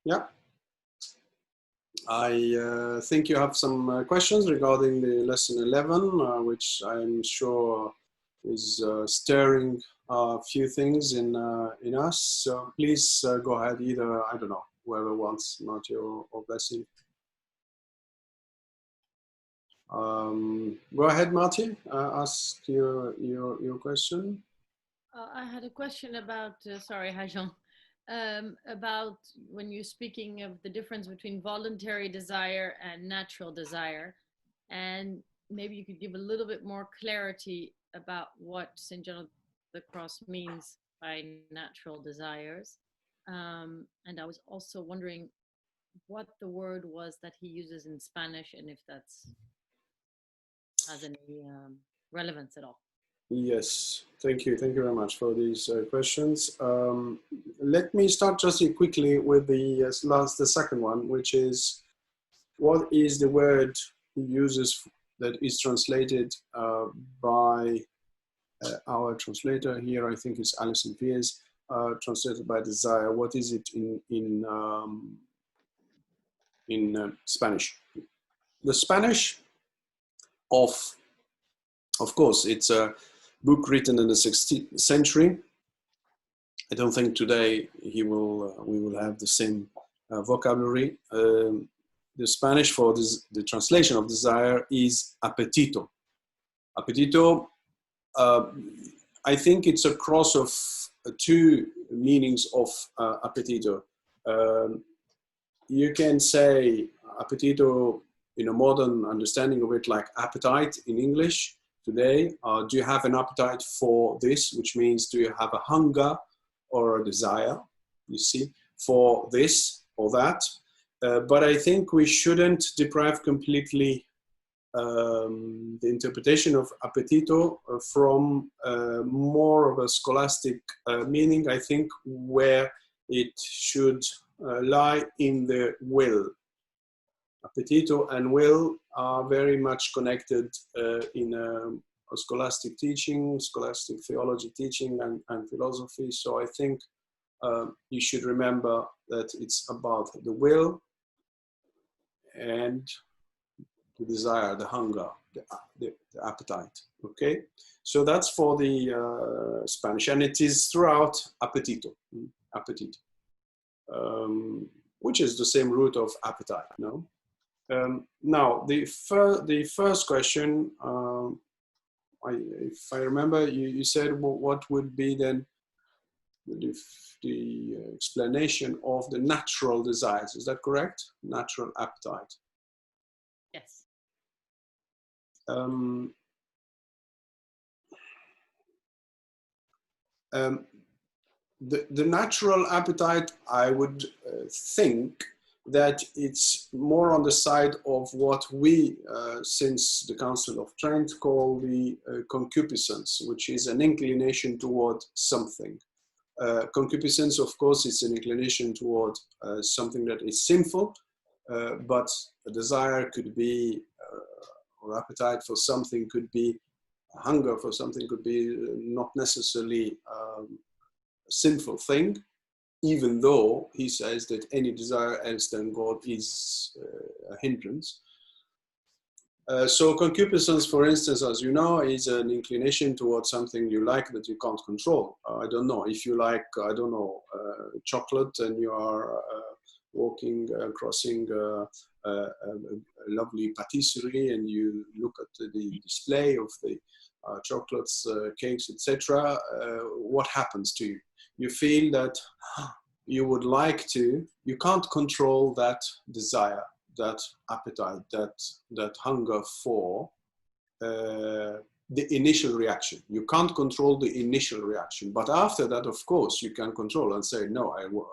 Yeah, I think you have some questions regarding the lesson 11, which I'm sure is stirring a few things in us. So please go ahead, either, I don't know, whoever wants, Matthew or Blessing. Go ahead, Marty. Ask your question. I had a question about, sorry, Hajan, about when you're speaking of the difference between voluntary desire and natural desire. And maybe you could give a little bit more clarity about what St. John of the Cross means by natural desires. And I was also wondering what the word was that he uses in Spanish and if that's has any relevance at all. Yes, thank you. Thank you very much for these questions. Let me start just quickly with the second one, which is what is the word he uses that is translated by our translator here? I think it's Alison Pierce, translated by desire. What is it in Spanish? The Spanish of course, it's a book written in the 16th century. I don't think today we will have the same vocabulary. The Spanish for this, the translation of desire is apetito. Apetito, I think it's a cross of two meanings of appetito. You can say appetito in a modern understanding of it like appetite in English today. Do you have an appetite for this? Which means, do you have a hunger or a desire, you see, for this or that? But I think we shouldn't deprive completely the interpretation of appetito from more of a scholastic meaning, I think, where it should lie in the will. Appetito and will are very much connected in a scholastic teaching, scholastic theology teaching and philosophy. So I think you should remember that it's about the will and the desire, the hunger, the appetite. Okay, so that's for the Spanish, and it is throughout appetito, appetito, which is the same root of appetite. No. Now the first question, if I remember, you said, well, what would be then the explanation of the natural desires? Is that correct? Natural appetite. Yes. The natural appetite, I would think that it's more on the side of what we, since the Council of Trent, call the concupiscence, which is an inclination toward something. Concupiscence, of course, is an inclination toward something that is sinful, but a desire could be, or appetite for something could be, hunger for something could be not necessarily a sinful thing, even though he says that any desire else than God is a hindrance. So concupiscence, for instance, as you know, is an inclination towards something you like that you can't control. I don't know, if you like, I don't know, chocolate, and you are walking, crossing a lovely patisserie, and you look at the display of the chocolates, cakes, etc. What happens to you? You feel that you would like to, you can't control that desire, that appetite, that hunger for the initial reaction. You can't control the initial reaction, but after that, of course, you can control and say, no, I will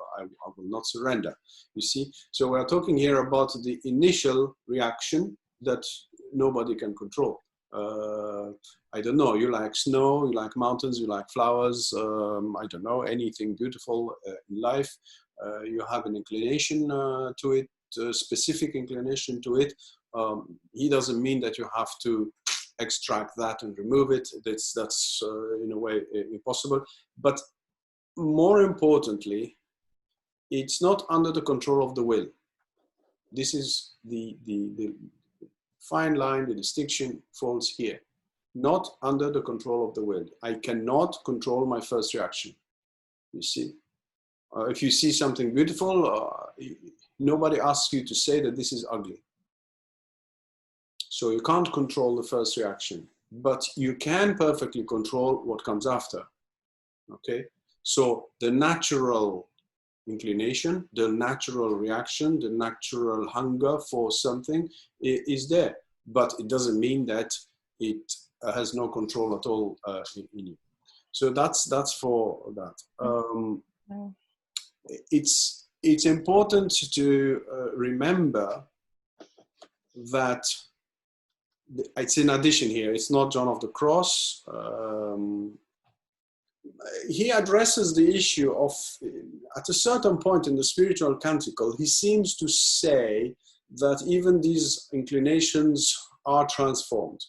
not surrender. You see, so we're talking here about the initial reaction that nobody can control. I don't know, you like snow, you like mountains, you like flowers, I don't know, anything beautiful in life. You have an inclination to it, a specific inclination to it. He doesn't mean that you have to extract that and remove it. That's in a way impossible. But more importantly, it's not under the control of the will. This is the fine line, the distinction falls here. Not under the control of the will. I cannot control my first reaction, you see. If you see something beautiful, nobody asks you to say that this is ugly. So you can't control the first reaction, but you can perfectly control what comes after, okay? So the natural inclination, the natural reaction, the natural hunger for something is there, but it doesn't mean that it has no control at all in you. So that's for that. It's important to remember that it's in addition here. It's not John of the Cross. He addresses the issue of, at a certain point in the spiritual canticle, he seems to say that even these inclinations are transformed.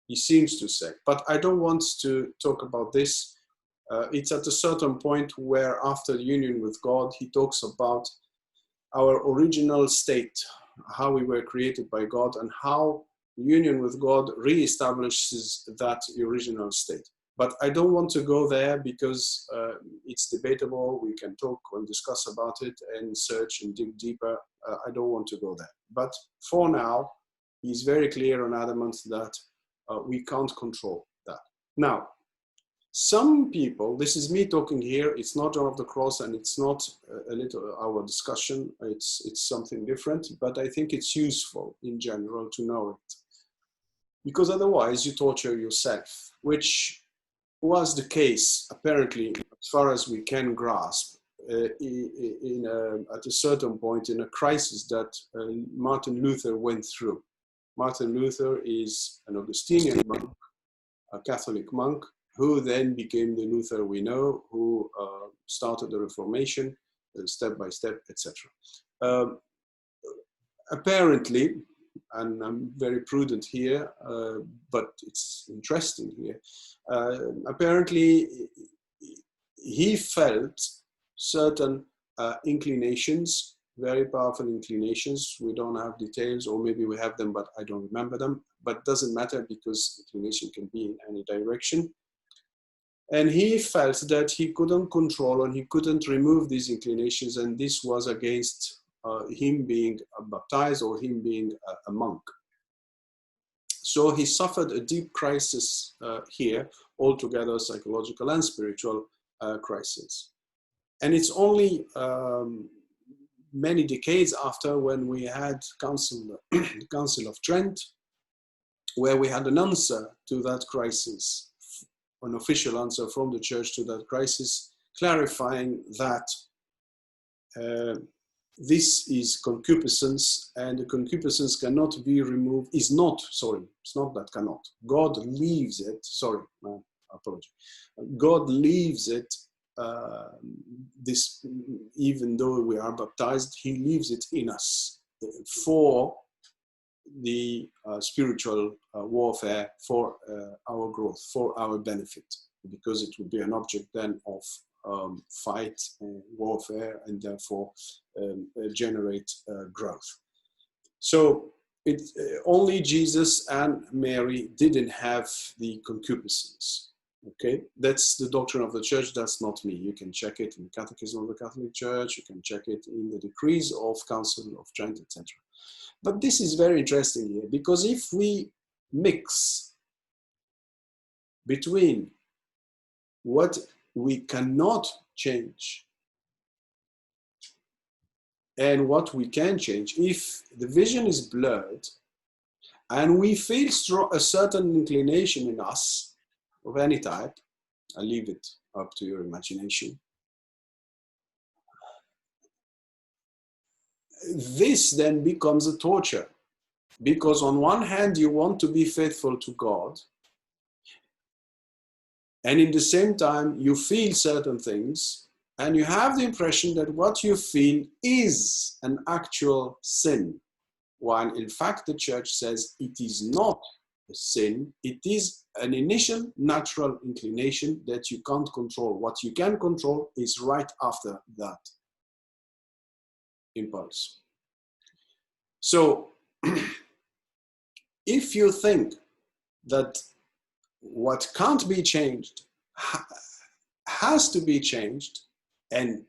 He seems to say, but I don't want to talk about this. It's at a certain point where after the union with God, he talks about our original state, how we were created by God, and how union with God reestablishes that original state. But I don't want to go there because it's debatable. We can talk and discuss about it and search and dig deeper. I don't want to go there. But for now, he's very clear and adamant that we can't control that. Now, some people, this is me talking here, it's not John of the Cross and it's not a little our discussion, it's something different, but I think it's useful in general to know it. Because otherwise you torture yourself, which was the case, apparently, as far as we can grasp, at a certain point in a crisis that Martin Luther went through. Martin Luther is an Augustinian monk, a Catholic monk, who then became the Luther we know, who started the Reformation, step by step, etc. Apparently, and I'm very prudent here, but it's interesting here, apparently he felt certain inclinations, very powerful inclinations. We don't have details, or maybe we have them, but I don't remember them. But it doesn't matter because inclination can be in any direction. And he felt that he couldn't control and he couldn't remove these inclinations, and this was against him being baptized or him being a monk. So he suffered a deep crisis here, altogether psychological and spiritual crisis. And it's only many decades after, when we had Council of Trent, where we had an answer to that crisis, an official answer from the church to that crisis, clarifying that this is concupiscence, and the concupiscence cannot be removed, it's not that cannot. God leaves it, my apology. God leaves it, this, even though we are baptized, he leaves it in us for the spiritual warfare, for our growth, for our benefit, because it would be an object then of fight and warfare, and therefore generate growth. So only Jesus and Mary didn't have the concupiscence. Okay, that's the doctrine of the church. That's not me. You can check it in the Catechism of the Catholic Church. You can check it in the decrees of Council of Trent, etc. But this is very interesting here, because if we mix between what we cannot change and what we can change, if the vision is blurred and we feel a certain inclination in us of any type, I leave it up to your imagination. This then becomes a torture, because on one hand you want to be faithful to God, and in the same time you feel certain things, and you have the impression that what you feel is an actual sin, while in fact the church says it is not a sin, it is an initial natural inclination that you can't control. What you can control is right after that. impulse. So if you think that what can't be changed has to be changed, and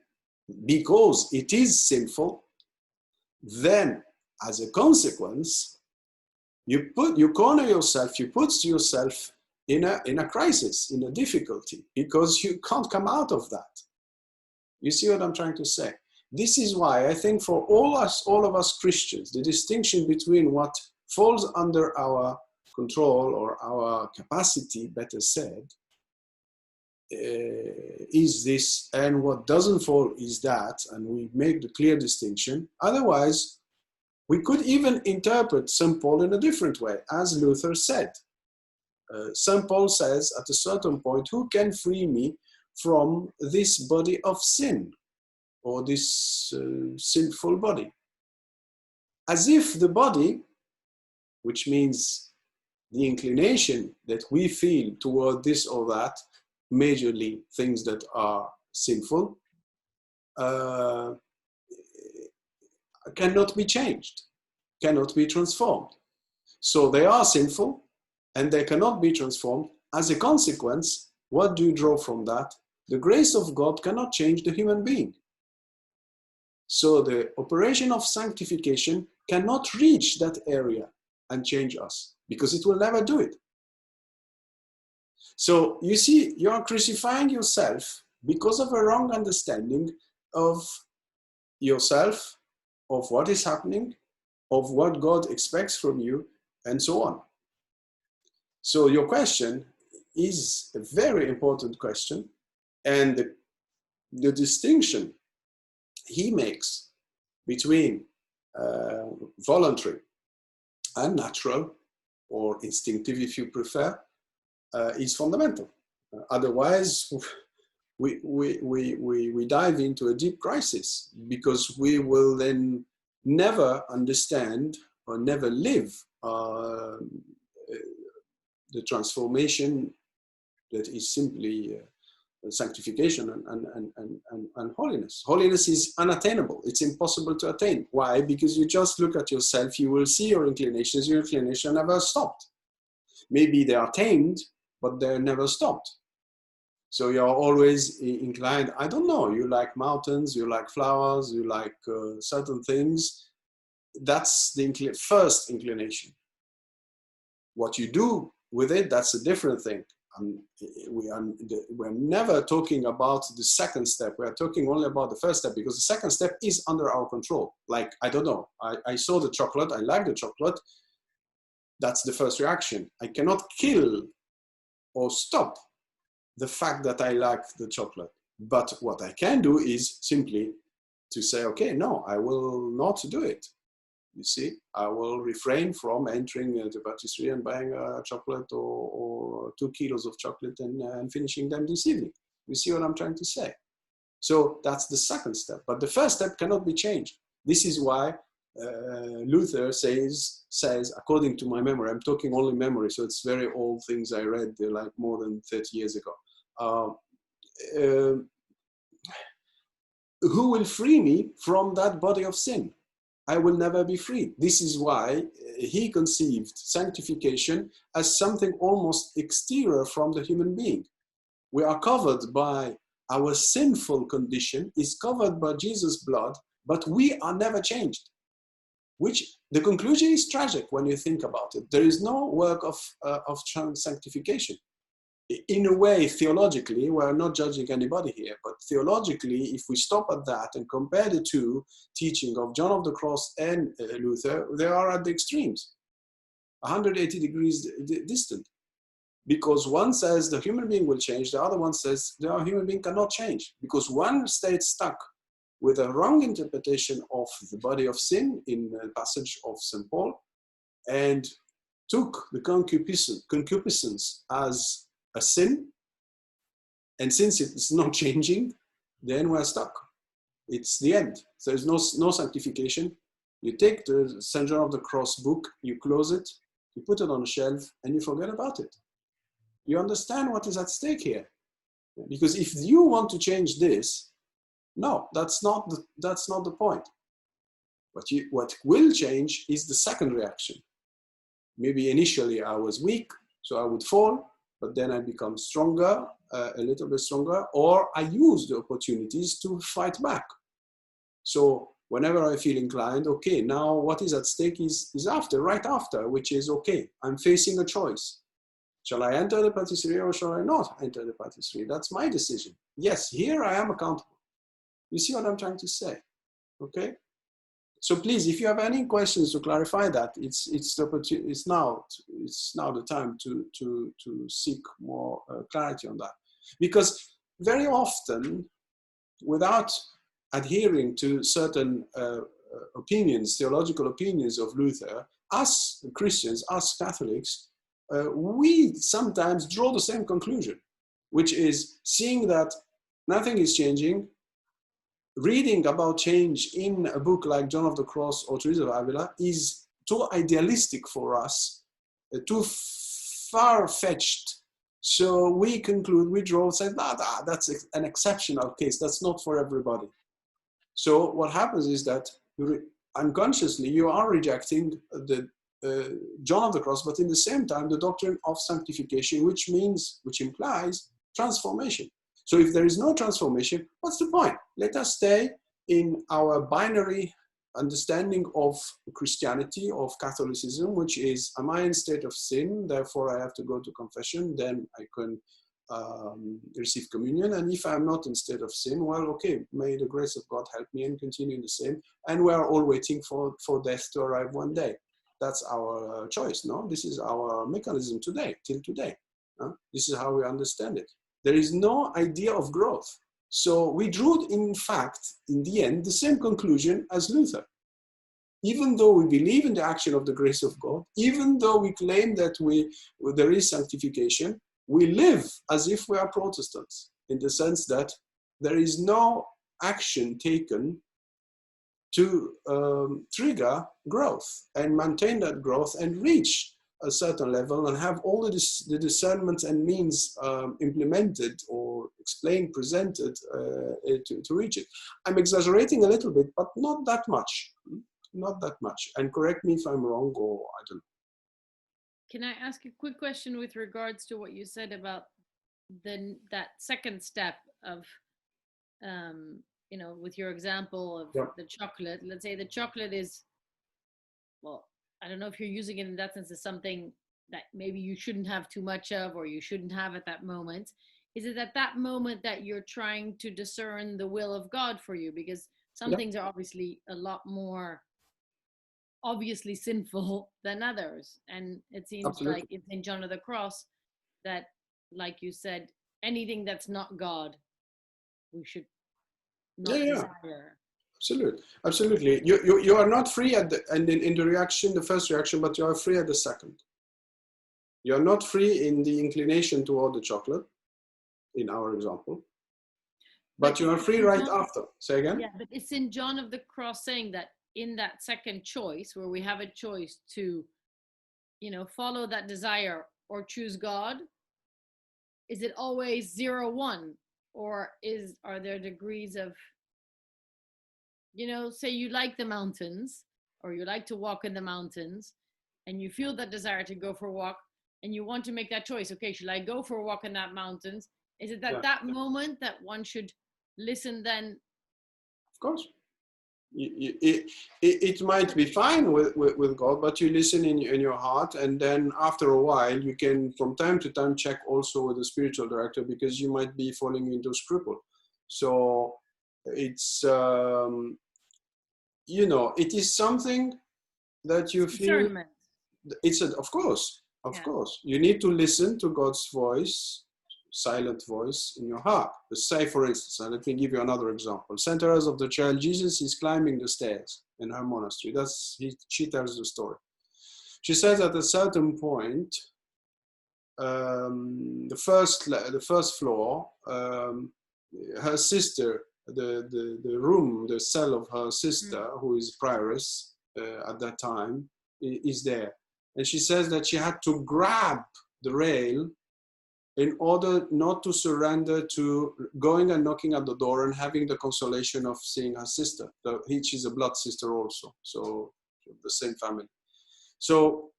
because it is sinful, then as a consequence, you corner yourself, you put yourself in a crisis, in a difficulty, because you can't come out of that. You see what I'm trying to say? This is why I think for all of us Christians, the distinction between what falls under our control or our capacity, better said, is this, and what doesn't fall is that, and we make the clear distinction. Otherwise, we could even interpret St. Paul in a different way, as Luther said. St. Paul says at a certain point, who can free me from this body of sin, or this sinful body? As if the body, which means the inclination that we feel toward this or that, majorly things that are sinful, cannot be changed, cannot be transformed. So they are sinful and they cannot be transformed. As a consequence, what do you draw from that? The grace of God cannot change the human being. So the operation of sanctification cannot reach that area and change us, because it will never do it. So you see, you are crucifying yourself because of a wrong understanding of yourself, of what is happening, of what God expects from you, and so on. So your question is a very important question, and the distinction he makes between voluntary and natural, or instinctive if you prefer, is fundamental. Otherwise, we dive into a deep crisis, because we will then never understand or never live the transformation that is simply sanctification and holiness. Holiness is unattainable. It's impossible to attain. Why? Because you just look at yourself, you will see your inclinations never stopped. Maybe they are tamed, but they're never stopped. So you're always inclined, I don't know, you like mountains, you like flowers, you like certain things. That's the first inclination. What you do with it, that's a different thing. We're never talking about the second step. We're talking only about the first step, because the second step is under our control. Like, I don't know, I saw the chocolate, I like the chocolate. That's the first reaction. I cannot kill or stop the fact that I like the chocolate. But what I can do is simply to say, okay, no, I will not do it. You see, I will refrain from entering the patisserie and buying a chocolate or 2 kilos of chocolate and finishing them this evening. You see what I'm trying to say? So that's the second step. But the first step cannot be changed. This is why Luther says, according to my memory, I'm talking only memory, so it's very old things I read like more than 30 years ago. Who will free me from that body of sin? I will never be free. This is why he conceived sanctification as something almost exterior from the human being. We are covered by our sinful condition, is covered by Jesus' blood, but we are never changed. Which the conclusion is tragic when you think about it. There is no work of sanctification. In a way, theologically, we're not judging anybody here, but theologically, if we stop at that and compare the two teaching of John of the Cross and Luther, they are at the extremes, 180 degrees distant. Because one says the human being will change, the other one says the human being cannot change. Because one stayed stuck with a wrong interpretation of the body of sin in the passage of St. Paul, and took the concupiscence as a sin, and since it's not changing, then we're stuck. It's the end. So there's no sanctification. You take the St. John of the Cross book, you close it, you put it on a shelf, and you forget about it. You understand what is at stake here? Because if you want to change this, no, that's not the point. What will change is the second reaction. Maybe initially I was weak, so I would fall, but then I become stronger, a little bit stronger, or I use the opportunities to fight back. So whenever I feel inclined, okay, now what is at stake is right after, which is, okay, I'm facing a choice. Shall I enter the patisserie or shall I not enter the patisserie? That's my decision. Yes, here I am accountable. You see what I'm trying to say? Okay? So please, if you have any questions to clarify that, it's now the time to seek more clarity on that. Because very often, without adhering to certain opinions, theological opinions of Luther, us Christians, us Catholics, we sometimes draw the same conclusion, which is seeing that nothing is changing, reading about change in a book like John of the Cross or Teresa of Avila is too idealistic for us, too far-fetched. So we conclude, we draw and say, that's an exceptional case. That's not for everybody. So what happens is that unconsciously you are rejecting the John of the Cross, but in the same time, the doctrine of sanctification, which implies transformation. So if there is no transformation, what's the point? Let us stay in our binary understanding of Christianity, of Catholicism, which is, am I in state of sin? Therefore, I have to go to confession. Then I can receive communion. And if I'm not in state of sin, well, okay, may the grace of God help me and continue in the same. And we are all waiting for death to arrive one day. That's our choice, no? This is our mechanism today, till today. This is how we understand it. There is no idea of growth. So we drew, in fact, in the end, the same conclusion as Luther. Even though we believe in the action of the grace of God, even though we claim that there is sanctification, we live as if we are Protestants, in the sense that there is no action taken to trigger growth and maintain that growth and reach a certain level and have all the discernment and means implemented or explained, presented to reach it. I'm exaggerating a little bit, but not that much. Not that much. And correct me if I'm wrong, or I don't know. Can I ask a quick question with regards to what you said about that second step of, with your example of the chocolate? Let's say the chocolate is, well, I don't know if you're using it in that sense as something that maybe you shouldn't have too much of, or you shouldn't have at that moment. Is it at that moment that you're trying to discern the will of God for you? Because some things are obviously a lot more obviously sinful than others. And it seems like it's in John of the Cross that, like you said, anything that's not God, we should not desire. Absolutely. You are not free in the reaction, the first reaction, but you are free at the second. You are not free in the inclination toward the chocolate, in our example, but you are free right after. Say again? Yeah, but it's in John of the Cross saying that in that second choice, where we have a choice to, follow that desire or choose God, is it always 0-1, or are there degrees of, say you like the mountains, or you like to walk in the mountains, and you feel that desire to go for a walk, and you want to make that choice. Okay, should I go for a walk in that mountains? Is it that moment that one should listen then? Of course. It might be fine with God, but you listen in your heart, and then after a while you can from time to time check also with the spiritual director, because you might be falling into scruple. So it's it is something that you feel. Of course you need to listen to God's voice, silent voice in your heart. Say, for instance, and let me give you another example. Saint Teresa of the Child Jesus is climbing the stairs in her monastery. She tells the story. She says at a certain point, the first floor, her sister, the room, the cell of her sister, who is prioress at that time, is there. And she says that she had to grab the rail in order not to surrender to going and knocking at the door and having the consolation of seeing her sister. She's a blood sister also, so the same family. So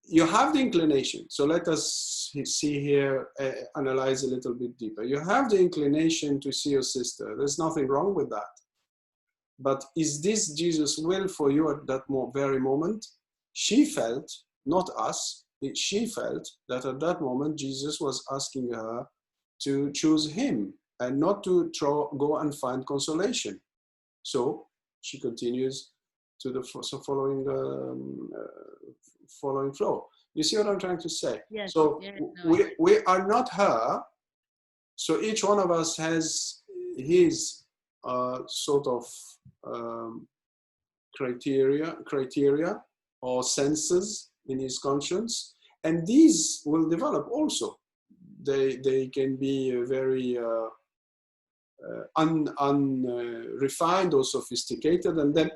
you have the inclination. So let us see here, analyze a little bit deeper. You have the inclination to see your sister. There's nothing wrong with that. But is this Jesus' will for you at that very moment? She felt, not us, she felt that at that moment Jesus was asking her to choose him and not to go and find consolation. So she continues to the following flow. You see what I'm trying to say? Yes. So Yeah, no, we are not her. So each one of us has his sort of criteria or senses in his conscience, and these will develop also. They can be very unrefined or sophisticated, and then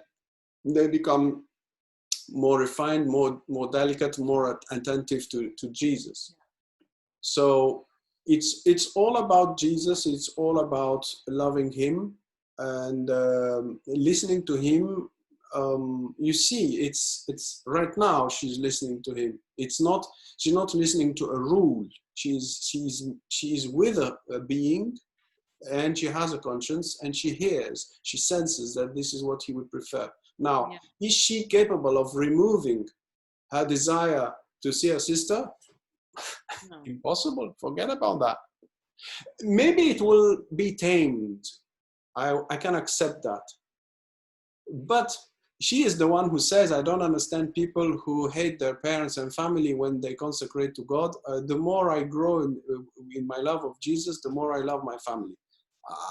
they become more refined, more delicate, more attentive to Jesus. So it's all about Jesus. It's all about loving him and listening to him. You see, it's right now she's listening to him. She's not listening to a rule. She's with a being, and she has a conscience, and she hears, she senses that this is what he would prefer. Now, is she capable of removing her desire to see her sister? No. Impossible. Forget about that. Maybe it will be tamed. I can accept that. But she is the one who says, I don't understand people who hate their parents and family when they consecrate to God. The more I grow in my love of Jesus, the more I love my family.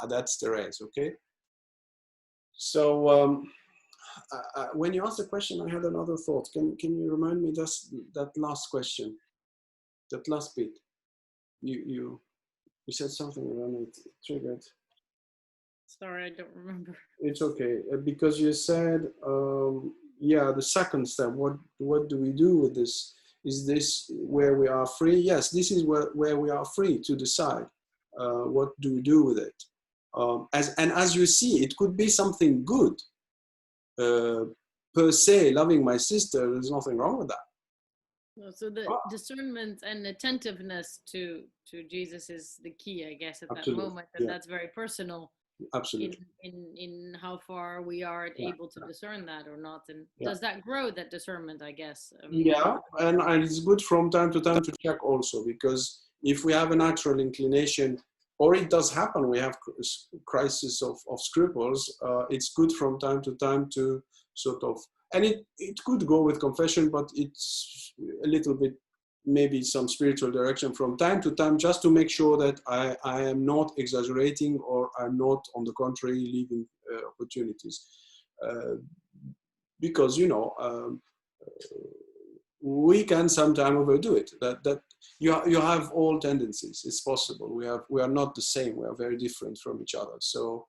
That's Therese, okay? So when you asked the question, I had another thought. Can you remind me just that last question, that last bit? You said something and it triggered. Sorry, I don't remember. It's okay, because you said, yeah, the second step. What do we do with this? Is this where we are free? Yes, this is where we are free to decide. What do we do with it? As you see, it could be something good. Per se, loving my sister, there's nothing wrong with that. So the discernment and attentiveness to Jesus is the key, I guess, at Absolutely. that moment, and that's very personal. Absolutely. In how far we are able to discern that or not, and does that grow, that discernment, I guess? Yeah, and it's good from time to time to check also, because if we have a natural inclination, or it does happen, we have crisis of scruples, it's good from time to time to sort of, and it could go with confession, but it's a little bit, maybe some spiritual direction from time to time, just to make sure that I am not exaggerating, or I'm not, on the contrary, leaving opportunities. Because, we can sometimes overdo it. That you have all tendencies. It's possible. We are not the same. We are very different from each other. So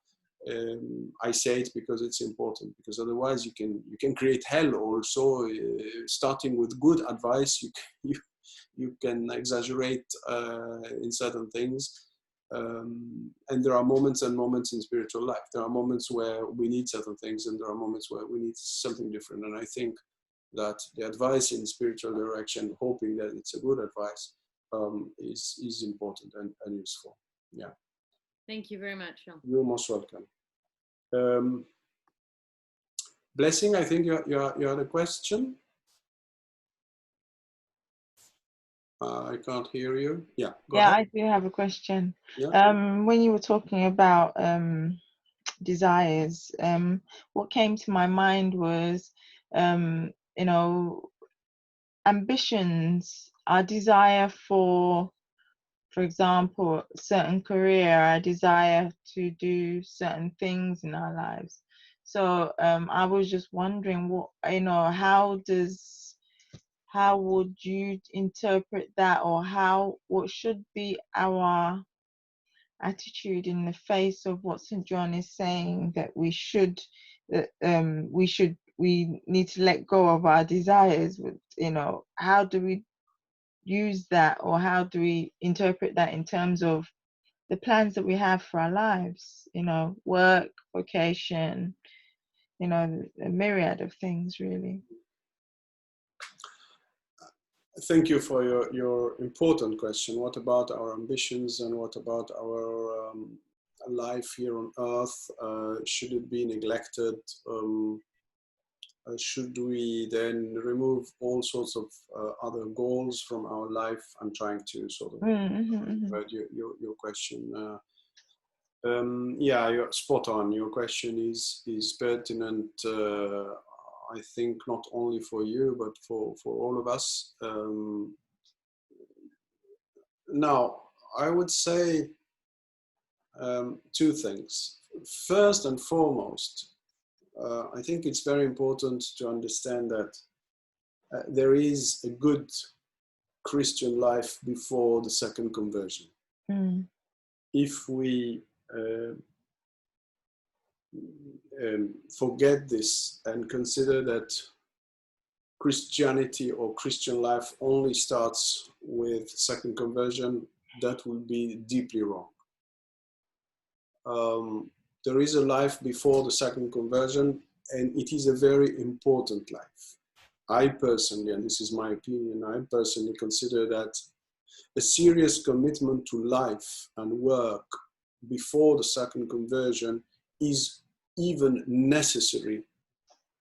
I say it because it's important. Because otherwise, you can create hell also. Starting with good advice, you can exaggerate in certain things. And there are moments and moments in spiritual life. There are moments where we need certain things, and there are moments where we need something different. And I think that the advice in spiritual direction, hoping that it's a good advice, is important and useful. Yeah. Thank you very much, Jean. You're most welcome. Blessing, I think you had a question. I can't hear you. Yeah. Go ahead. I do have a question. Yeah. When you were talking about desires, what came to my mind was, ambitions, our desire for example, certain career, our desire to do certain things in our lives. So I was just wondering, how would you interpret that, or what should be our attitude in the face of what St. John is saying, that we need to let go of our desires? How do we use that, or how do we interpret that in terms of the plans that we have for our lives, you know, work, vocation, you know, a myriad of things, really. Thank you for your important question. What about our ambitions, and what about our life here on earth? Should it be neglected? Should we then remove all sorts of other goals from our life? I'm trying to sort of word your question. Yeah, you're spot on. Your question is pertinent. I think not only for you, but for all of us. Now, I would say two things. First and foremost, I think it's very important to understand that there is a good Christian life before the second conversion. If we forget this and consider that Christianity or Christian life only starts with second conversion, that would be deeply wrong. There is a life before the second conversion, and it is a very important life. I personally, and this is my opinion, I personally consider that a serious commitment to life and work before the second conversion is even necessary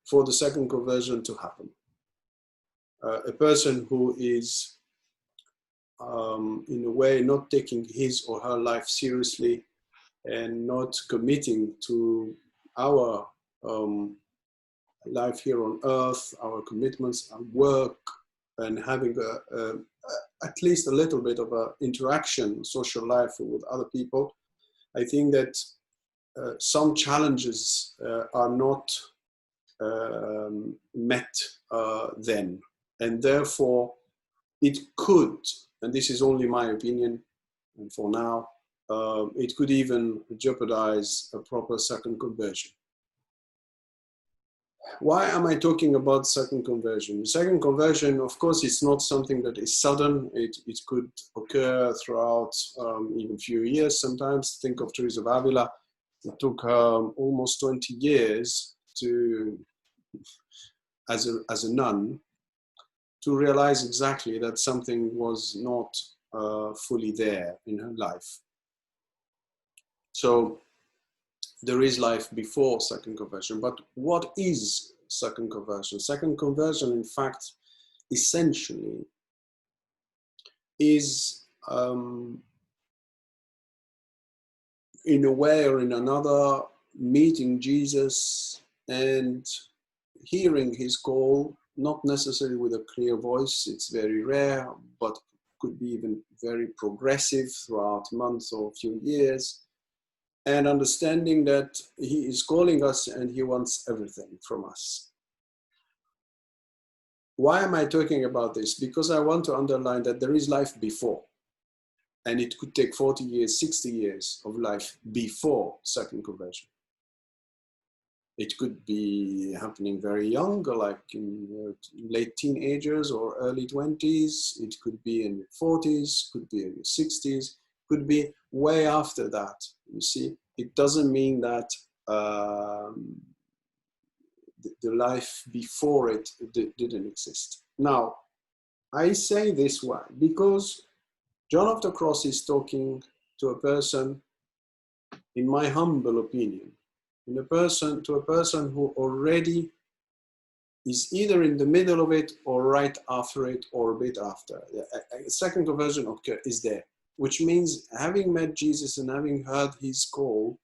for the second conversion to happen. A person who is in a way not taking his or her life seriously and not committing to our life here on earth, our commitments, our work, and having at least a little bit of an interaction, social life with other people, I think that some challenges are not met then. And therefore, it could, and this is only my opinion, and for now, it could even jeopardize a proper second conversion. Why am I talking about second conversion? The second conversion, of course, is not something that is sudden. It could occur throughout even few years sometimes. Think of Teresa of Avila. It took her almost 20 years to, as a nun, to realize exactly that something was not fully there in her life. So there is life before second conversion, but what is second conversion? Second conversion, in fact, essentially is in a way or in another meeting Jesus and hearing his call, not necessarily with a clear voice, it's very rare, but could be even very progressive throughout months or a few years, and understanding that he is calling us and he wants everything from us. Why am I talking about this? Because I want to underline that there is life before, and it could take 40 years, 60 years of life before second conversion. It could be happening very young, like in late teenagers or early 20s. It could be in your 40s, could be in your 60s, could be way after that. You see, it doesn't mean that the life before it didn't exist. Now, I say this why? Because John of the Cross is talking to a person, in my humble opinion, to a person who already is either in the middle of it or right after it or a bit after. A second conversion is there, which means having met Jesus and having heard his call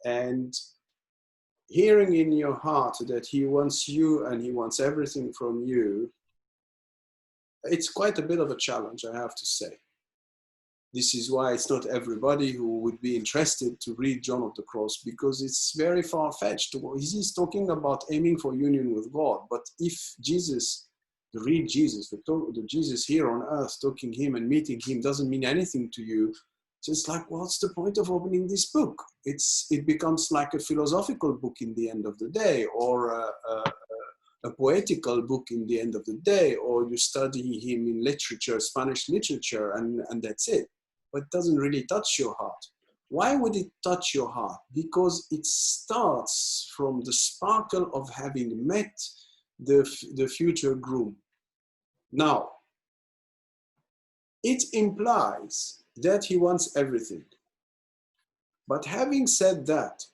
and hearing in your heart that he wants you and he wants everything from you, it's quite a bit of a challenge, I have to say. This is why it's not everybody who would be interested to read John of the Cross, because it's very far-fetched. He's talking about aiming for union with God. But if Jesus, read Jesus, the Jesus here on earth, talking him and meeting him doesn't mean anything to you, so it's like, what's the point of opening this book? It becomes like a philosophical book in the end of the day, or a poetical book in the end of the day, or you study him in literature, Spanish literature, and that's it. But it doesn't really touch your heart. Why would it touch your heart? Because it starts from the sparkle of having met the future groom. Now, it implies that he wants everything. But having said that,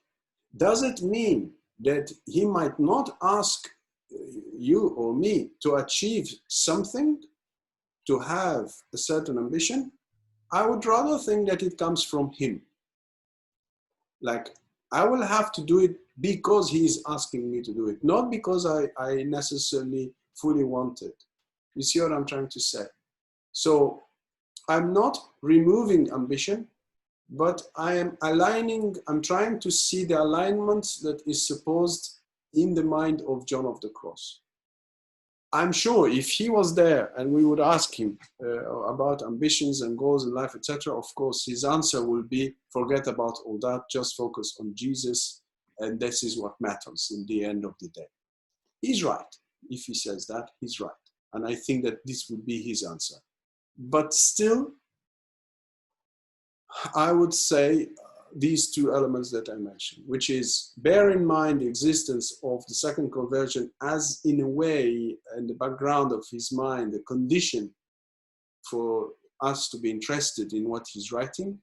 does it mean that he might not ask you or me to achieve something, to have a certain ambition? I would rather think that it comes from him. Like, I will have to do it because he is asking me to do it, not because I necessarily fully want it. You see what I'm trying to say? So I'm not removing ambition, but I am aligning, I'm trying to see the alignment that is supposed in the mind of John of the Cross. I'm sure if he was there and we would ask him about ambitions and goals in life, etc., of course, his answer will be, forget about all that, just focus on Jesus, and this is what matters in the end of the day. He's right. If he says that, he's right. And I think that this would be his answer. But still, I would say these two elements that I mentioned, which is bear in mind the existence of the second conversion as, in a way, in the background of his mind, the condition for us to be interested in what he's writing,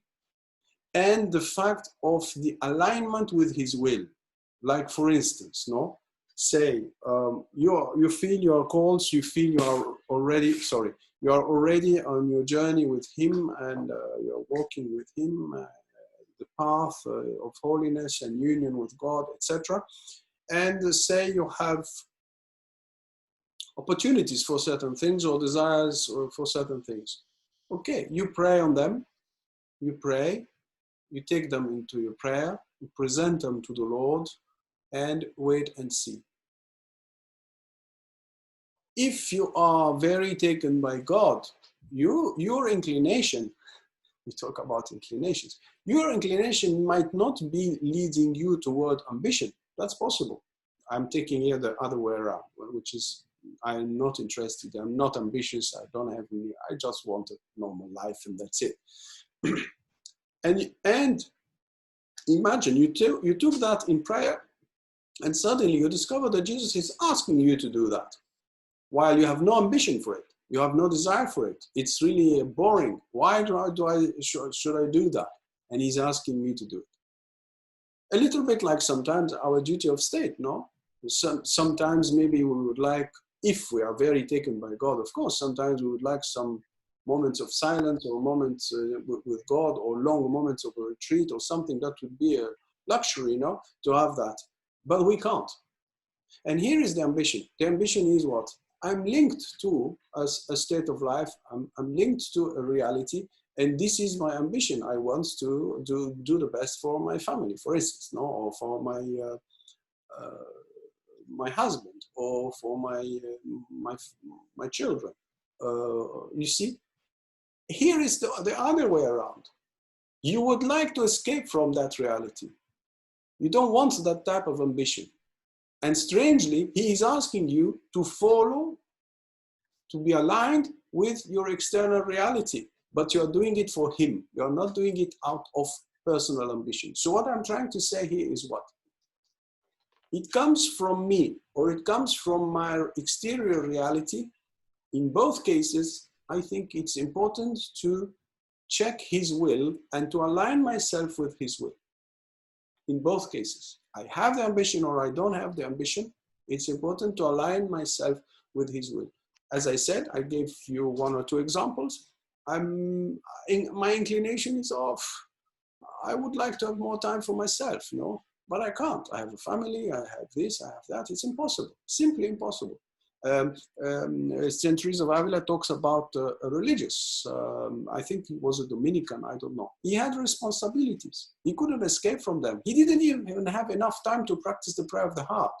and the fact of the alignment with his will. Like, for instance, no, say you feel your calls, you feel you are already, you are already on your journey with him, and you're walking with him, the path of holiness and union with God, etc. And say you have opportunities for certain things or desires for certain things. Okay, you pray on them, you pray, you take them into your prayer, you present them to the Lord, and wait and see. If you are very taken by God, your inclination, we talk about inclinations, your inclination might not be leading you toward ambition. That's possible. I'm taking here the other way around, which is, I'm not interested, I'm not ambitious, I don't have any, I just want a normal life and that's it. and imagine you took that in prayer, and suddenly you discover that Jesus is asking you to do that, while you have no ambition for it. You have no desire for it. It's really boring. Why should I do that? And he's asking me to do it. A little bit like sometimes our duty of state, no? Sometimes maybe we would like, if we are very taken by God, of course, sometimes we would like some moments of silence or moments with God, or long moments of a retreat or something. That would be a luxury, to have that. But we can't. And here is the ambition. The ambition is what? I'm linked to a state of life. I'm linked to a reality. And this is my ambition. I want to do the best for my family, for instance, or for my husband, or for my children. You see, here is the other way around. You would like to escape from that reality. You don't want that type of ambition. And strangely, he is asking you to follow, to be aligned with your external reality, but you're doing it for him. You're not doing it out of personal ambition. So what I'm trying to say here is what? It comes from me, or it comes from my exterior reality. In both cases, I think it's important to check his will and to align myself with his will. In both cases, I have the ambition or I don't have the ambition. It's important to align myself with his will. As I said, I gave you one or two examples. My inclination is off. I would like to have more time for myself, but I can't. I have a family, I have this, I have that. It's impossible, simply impossible. St. Teresa of Avila talks about a religious, I think he was a Dominican, I don't know. He had responsibilities. He couldn't escape from them. He didn't even have enough time to practice the prayer of the heart.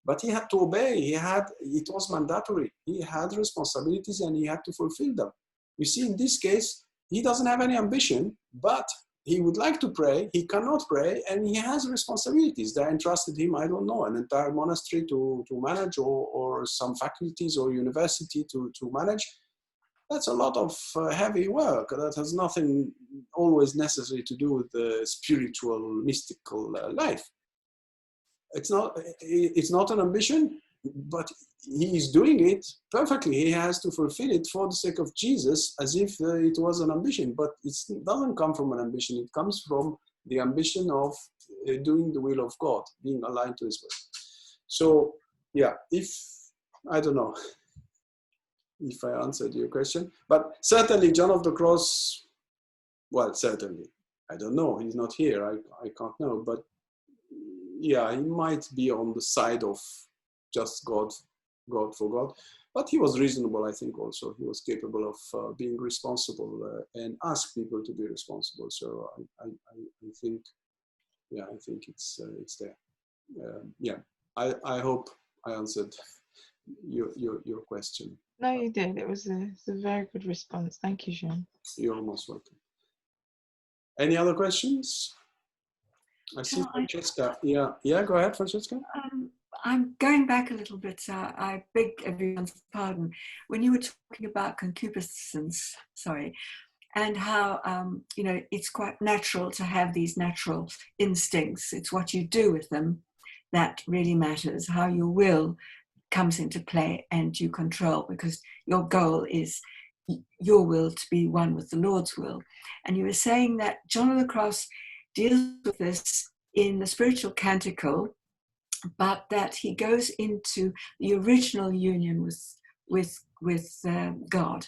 But he had to obey. It was mandatory. He had responsibilities and he had to fulfill them. You see, in this case, he doesn't have any ambition, but he would like to pray, he cannot pray, and he has responsibilities. They entrusted him, I don't know, an entire monastery to manage, or some faculties or university to manage. That's a lot of heavy work. That has nothing always necessary to do with the spiritual, mystical life. It's not an ambition, but he is doing it perfectly. He has to fulfill it for the sake of Jesus, as if it was an ambition. But it doesn't come from an ambition. It comes from the ambition of doing the will of God, being aligned to His will. So, yeah, I don't know if I answered your question, but certainly John of the Cross, well, certainly, I don't know. He's not here. I can't know, but yeah, he might be on the side of just God for God, but he was reasonable. I think also he was capable of being responsible and ask people to be responsible. So I think, yeah, I think it's there. Yeah, I hope I answered your question. No, you did. It's a very good response. Thank you, Jean. You're most welcome. Any other questions? I see Francesca. Yeah, go ahead, Francesca. I'm going back a little bit. I beg everyone's pardon. When you were talking about concupiscence, and how, it's quite natural to have these natural instincts. It's what you do with them that really matters, how your will comes into play and you control, because your goal is your will to be one with the Lord's will. And you were saying that John of the Cross deals with this in the spiritual canticle, but that he goes into the original union with God.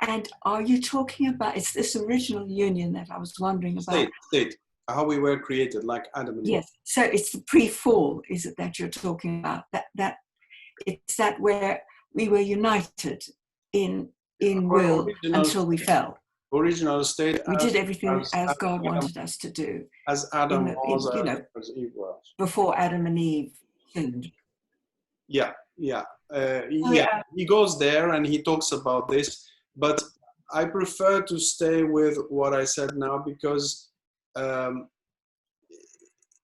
And are you talking about, it's this original union that I was wondering about? State, how we were created, like Adam and Eve. Yes, so it's the pre-fall, is it, that you're talking about? That it's that where we were united in will until we fell. Original state. We did everything as God wanted us to do. As Adam was, as Eve was. Before Adam and Eve sinned. Yeah. He goes there and he talks about this, but I prefer to stay with what I said now, because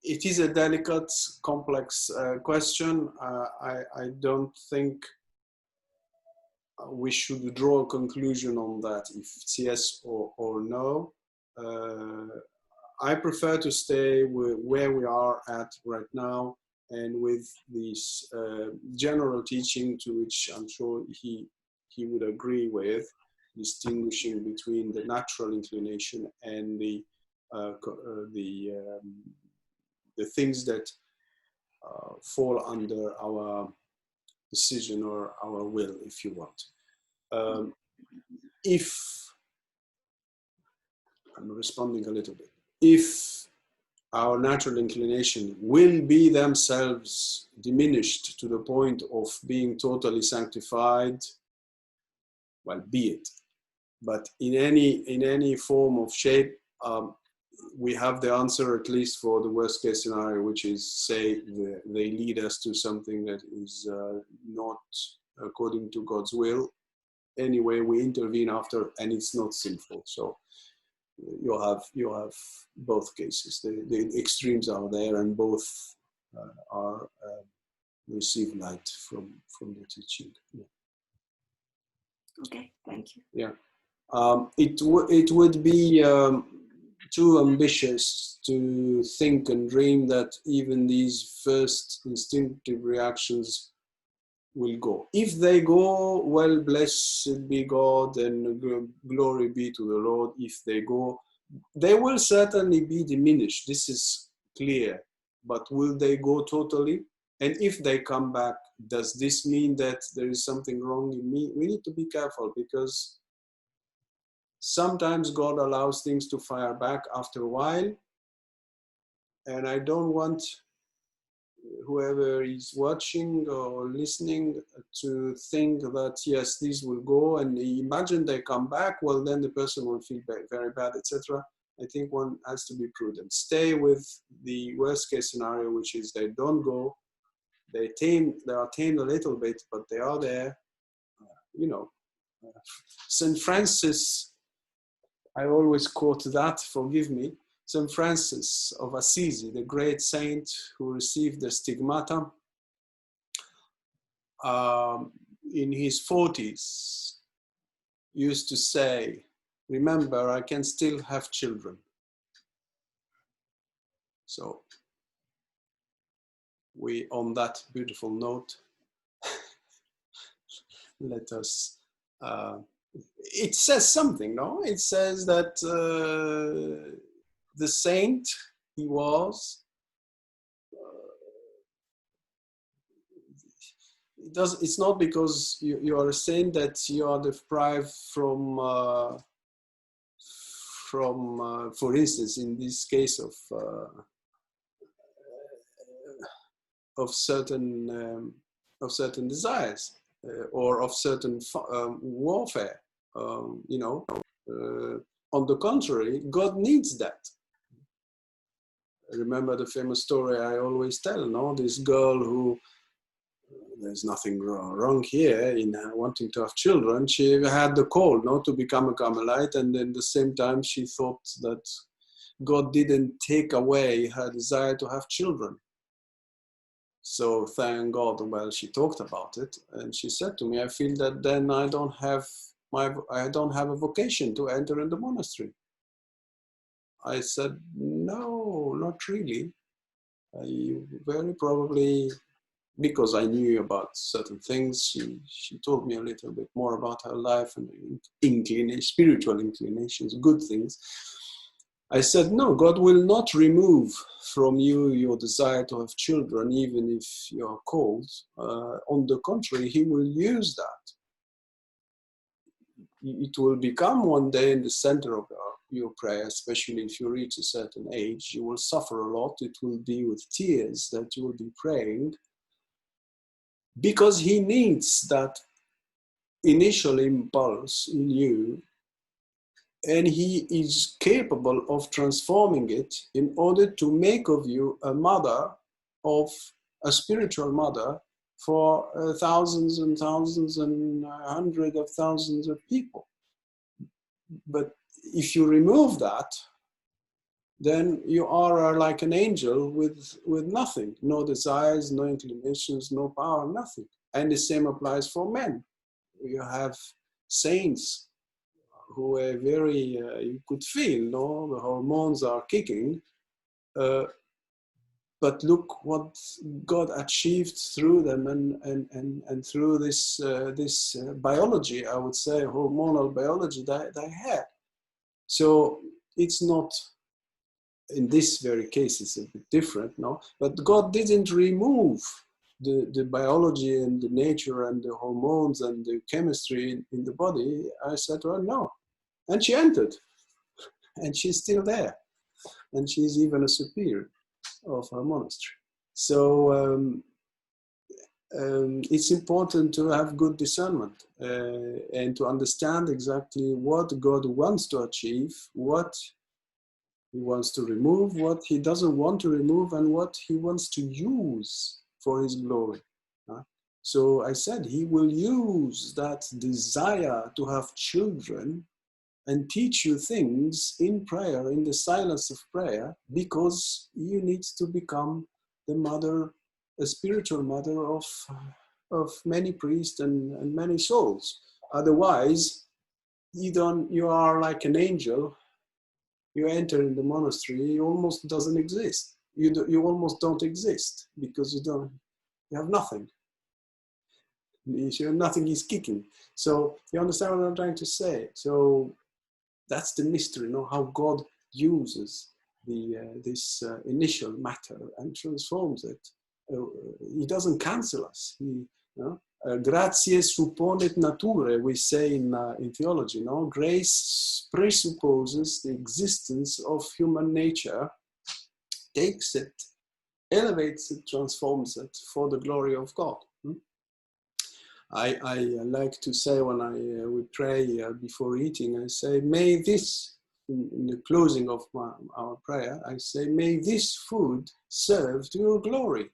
it is a delicate, complex question. I don't think we should draw a conclusion on that, if it's yes or no. I prefer to stay with where we are at right now, and with this general teaching, to which I'm sure he would agree with, distinguishing between the natural inclination and the things that fall under our decision or our will, if you want. If I'm responding a little bit, if our natural inclination will be themselves diminished to the point of being totally sanctified, well, be it. But in any form of shape, we have the answer, at least for the worst case scenario, which is, say, they lead us to something that is not according to God's will. Anyway, we intervene after, and it's not sinful. So you'll have both cases. The extremes are there, and both are receive light from the teaching. Yeah. Okay, thank you. Yeah, it would be too ambitious to think and dream that even these first instinctive reactions will go. If they go, well, blessed be God and glory be to the Lord. If they go, they will certainly be diminished. This is clear. But will they go totally? And if they come back, does this mean that there is something wrong in me? We need to be careful, because sometimes God allows things to fire back after a while. And I don't want whoever is watching or listening to think that, yes, these will go, and imagine they come back, well, then the person will feel very bad, etc. I think one has to be prudent. Stay with the worst case scenario, which is they don't go. They are tamed a little bit, but they are there. St. Francis, I always quote that, forgive me, St. Francis of Assisi, the great saint who received the stigmata in his 40s, used to say, remember, I can still have children. So we, on that beautiful note, let us, it says something, no? It says that the saint he was, it's not because you are a saint that you are deprived from, for instance, in this case of certain desires or of certain warfare. You know, on the contrary, God needs that. Remember the famous story I always tell, no? This girl who, there's nothing wrong here in wanting to have children. She had the call, no, to become a Carmelite, and at the same time she thought that God didn't take away her desire to have children. So thank God, well, she talked about it, and she said to me, I feel that then I don't have a vocation to enter in the monastery. I said, no, not really. You very probably, because I knew about certain things, she told me a little bit more about her life and spiritual inclinations, good things. I said, no, God will not remove from you your desire to have children, even if you are called. On the contrary, He will use that. It will become one day in the center of your prayer, especially if you reach a certain age. You will suffer a lot. It will be with tears that you will be praying, because He needs that initial impulse in you, and He is capable of transforming it in order to make of you a mother, of a spiritual mother, for thousands and thousands and hundreds of thousands of people. But if you remove that, then you are like an angel with nothing, no desires, no inclinations, no power, nothing. And the same applies for men. You have saints who are very, you could feel, no, the hormones are kicking, but look what God achieved through them and through this biology, I would say, hormonal biology that they had. So it's not, in this very case, it's a bit different, no? But God didn't remove the biology and the nature and the hormones and the chemistry in the body. I said to her, no. And she entered, and she's still there. And she's even a superior of her monastery. So it's important to have good discernment and to understand exactly what God wants to achieve, what He wants to remove, what He doesn't want to remove, and what He wants to use for His glory. So I said He will use that desire to have children and teach you things in prayer, in the silence of prayer, because you need to become the mother, a spiritual mother of many priests and many souls. Otherwise, you are like an angel. You enter in the monastery, you almost doesn't exist. You almost don't exist because you have nothing. Nothing is kicking. So you understand what I'm trying to say? So that's the mystery, how God uses this initial matter and transforms it. He doesn't cancel us. Gratiae supponet naturae, we say in theology. Grace presupposes the existence of human nature, takes it, elevates it, transforms it for the glory of God. I like to say when we pray before eating, I say, may this, in the closing of our prayer, I say, may this food serve to your glory.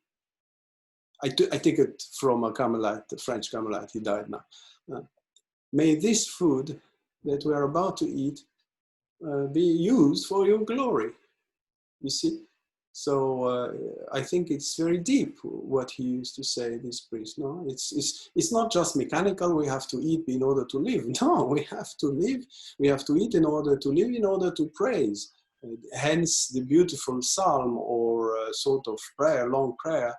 I take it from a Carmelite, a French Carmelite, he died now. May this food that we are about to eat be used for your glory. You see? So I think it's very deep what he used to say, this priest. No, it's not just mechanical. We have to eat in order to live. No, we have to live. We have to eat in order to live, in order to praise. Hence the beautiful psalm or sort of prayer, long prayer,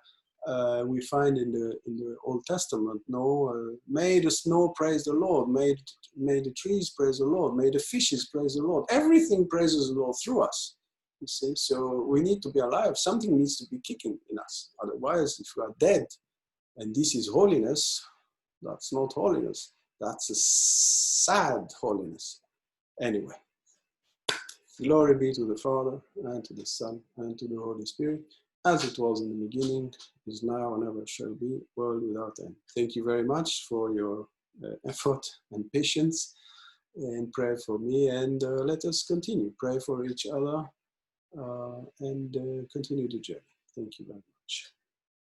we find in the Old Testament. No, may the snow praise the Lord. May the trees praise the Lord. May the fishes praise the Lord. Everything praises the Lord through us. You see, so we need to be alive. Something needs to be kicking in us. Otherwise, if we are dead, and this is holiness, that's not holiness. That's a sad holiness. Anyway, glory be to the Father, and to the Son, and to the Holy Spirit, as it was in the beginning, is now, and ever shall be, world without end. Thank you very much for your effort and patience, and pray for me, and let us continue. Pray for each other, and continue the journey. Thank you very much.